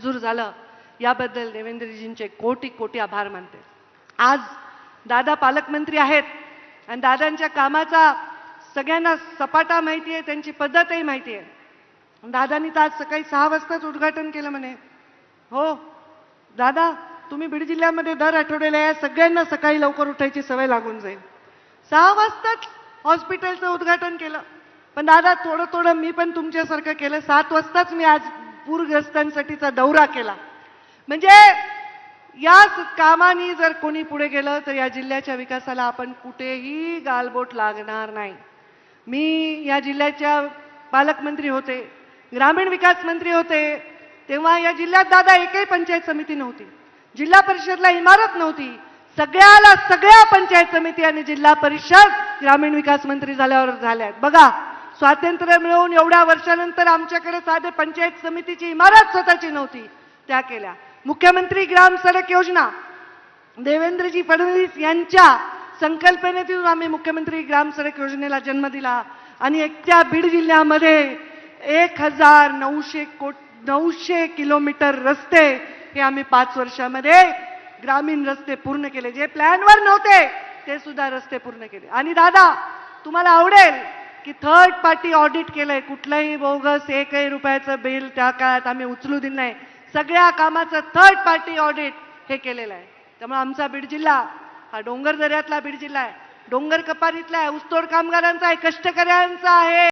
मंजूर झालं याबद्दल देवेंद्रजींचे कोटी कोटी आभार मानते। आज दादा पालकमंत्री आहेत आणि दादांच्या कामाचा सगळ्यांना सपाटा माहिती आहे, त्यांची पद्धतही माहिती आहे। दादांनी तर आज सकाळी 6 वाजताच उद्घाटन केलं म्हणे। हो दादा, तुम्ही बीड जिल्ह्यामध्ये दर आठवड्याला या सगळ्यांना सकाळी लवकर उठायची सवय लागून जाईल। 6 वाजताच हॉस्पिटलचं उद्घाटन केलं। पण दादा थोडं थोडं मी पण तुमच्यासारखं केलं। 7 वाजताच मी आज पूरग्रस्तांसाठीचा दौरा केला। म्हणजे याच कामानी जर कोणी पुढे गेलं तर या जिल्ह्याच्या विकासाला आपण कुठेही गालबोट लागणार नाही। मी या जिल्ह्याच्या पालकमंत्री होते, ग्रामीण विकास मंत्री होते, तेव्हा या जिल्ह्यात दादा एकही पंचायत समिती नव्हती, जिल्हा परिषदला इमारत नव्हती। सगळ्या पंचायत समिती आणि जिल्हा परिषद ग्रामीण विकास मंत्री झाल्यावर झाल्यात। बघा, स्वातंत्र्य मिळवून एवढ्या वर्षानंतर आमच्याकडे साधे पंचायत समितीची इमारत स्वतःची नव्हती, त्या केल्या। मुख्यमंत्री ग्राम सडक योजना देवेंद्रजी फडणवीस यांच्या संकल्पनेतून आम्ही मुख्यमंत्री ग्राम सडक योजनेला जन्म दिला आणि एकट्या बीड जिल्ह्यामध्ये 1900 किलोमीटर रस्ते हे आम्ही 5 वर्षामध्ये ग्रामीण रस्ते पूर्ण केले। जे प्लॅनवर नव्हते ते सुद्धा रस्ते पूर्ण केले। आणि दादा तुम्हाला आवडेल की थर्ड पार्टी ऑडिट केलंय, कुठलंही बोगस एकही रुपयाचं बिल त्या काळात आम्ही उचलू दिलं नाही। सगळ्या कामाचं थर्ड पार्टी ऑडिट हे केलेलं आहे। त्यामुळे आमचा बीड जिल्हा हा डोंगर दऱ्यातला बीड जिल्हा आहे, डोंगर कपारीतला आहे, ऊसतोड कामगारांचा आहे, कष्टकऱ्यांचा आहे।